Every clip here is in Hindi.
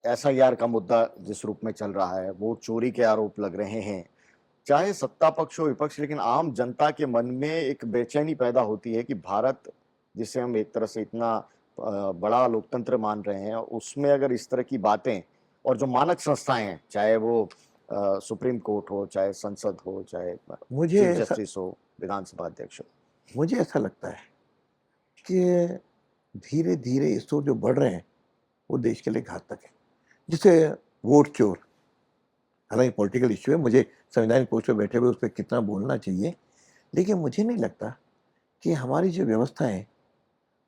एसआईआर का मुद्दा जिस रूप में चल रहा है, वोट चोरी के आरोप लग रहे हैं। चाहे सत्ता पक्ष हो विपक्ष, लेकिन आम जनता के मन में एक बेचैनी पैदा होती है कि भारत, जिसे हम एक तरह से इतना बड़ा लोकतंत्र मान रहे हैं, उसमें अगर इस तरह की बातें और जो मानक संस्थाएं हैं, चाहे वो सुप्रीम कोर्ट हो, चाहे संसद हो, चाहे मुझे चीफ ऐसा जस्टिस हो, विधानसभा अध्यक्ष हो। मुझे ऐसा लगता है कि धीरे धीरे ये सोच जो बढ़ रहे हैं वो देश के लिए घातक है। जिसे वोट चोर, हालांकि पॉलिटिकल इश्यू है, मुझे संवैधानिक पोस्ट पे बैठे हुए उस पर कितना बोलना चाहिए, लेकिन मुझे नहीं लगता कि हमारी जो व्यवस्था है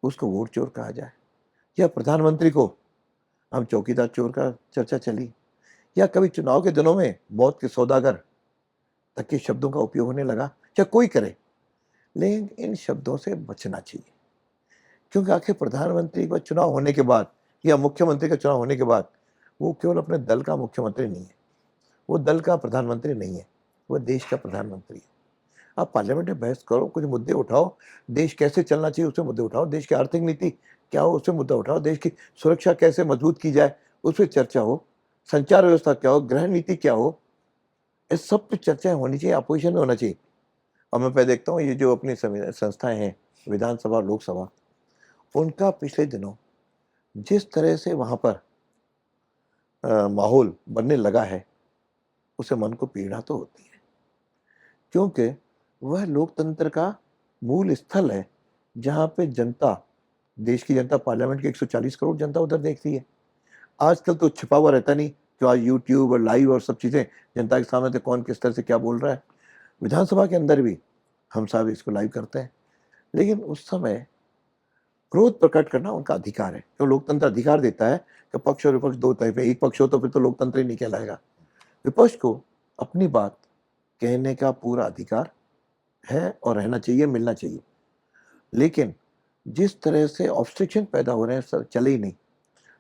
उसको वोट चोर कहा जाए, या प्रधानमंत्री को हम चौकीदार चोर का चर्चा चली, या कभी चुनाव के दिनों में मौत के सौदागर तक के शब्दों का उपयोग होने लगा, चाहे कोई करे। लेकिन इन शब्दों से बचना चाहिए, क्योंकि आखिर प्रधानमंत्री का चुनाव होने के बाद या मुख्यमंत्री का चुनाव होने के बाद वो केवल अपने दल का मुख्यमंत्री नहीं है, वो दल का प्रधानमंत्री नहीं है, वो देश का प्रधानमंत्री है। आप पार्लियामेंट में बहस करो, कुछ मुद्दे उठाओ, देश कैसे चलना चाहिए उससे मुद्दे उठाओ, देश की आर्थिक नीति क्या हो उससे मुद्दा उठाओ, देश की सुरक्षा कैसे मजबूत की जाए उस पर चर्चा हो, संचार व्यवस्था क्या हो, गृह नीति क्या हो, इस सब पे चर्चाएं होनी चाहिए, अपोजिशन में होना चाहिए। और मैं पहले देखता हूँ ये जो अपनी संस्थाएं हैं, विधानसभा, लोकसभा, उनका पिछले दिनों जिस तरह से वहां पर माहौल बनने लगा है, उसे मन को पीड़ा तो होती है, क्योंकि वह लोकतंत्र का मूल स्थल है, जहां पे जनता, देश की जनता, पार्लियामेंट की 140 करोड़ जनता उधर देखती है। आजकल तो छिपा हुआ रहता नहीं, जो आज यूट्यूब और लाइव और सब चीजें जनता के सामने, तो कौन किस तरह से क्या बोल रहा है। विधानसभा के अंदर भी हम सब इसको लाइव करते हैं, लेकिन उस समय क्रोध प्रकट करना उनका अधिकार है, जो लोकतंत्र अधिकार देता है कि पक्ष और विपक्ष दो तरफ है, एक पक्ष हो तो फिर तो लोकतंत्र ही नहीं कहलाएगा। विपक्ष को अपनी बात कहने का पूरा अधिकार है और रहना चाहिए, मिलना चाहिए। लेकिन जिस तरह से ऑब्स्ट्रक्शन पैदा हो रहे हैं सर, चले ही नहीं।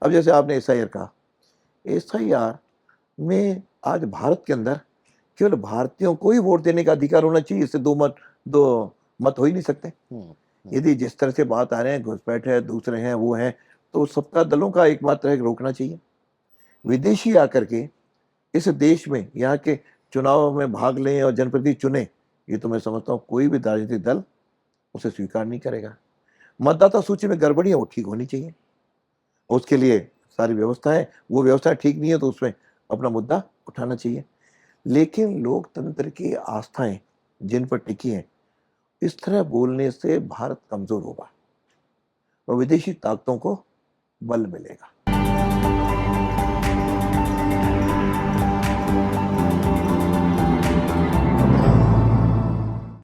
अब जैसे आपने एसआईआर कहा, एसआईआर में आज भारत के अंदर केवल भारतीयों को ही वोट देने का अधिकार होना चाहिए, इससे दो मत हो ही नहीं सकते। यदि जिस तरह से बात आ रहे हैं, घुसपैठ है, दूसरे हैं, वो हैं, तो सबका दलों का एकमात्र है कि रोकना चाहिए। विदेशी आकर के इस देश में यहाँ के चुनाव में भाग लें और जनप्रतिनिधि चुने, ये तो मैं समझता हूँ कोई भी राजनीतिक दल उसे स्वीकार नहीं करेगा। मतदाता सूची में गड़बड़ी है, वो ठीक होनी चाहिए, उसके लिए सारी व्यवस्था है, वो व्यवस्था ठीक नहीं है तो उसमें अपना मुद्दा उठाना चाहिए। लेकिन लोकतंत्र की आस्थाएं जिन पर टिकी हैं, इस तरह बोलने से भारत कमजोर होगा और विदेशी ताकतों को बल मिलेगा।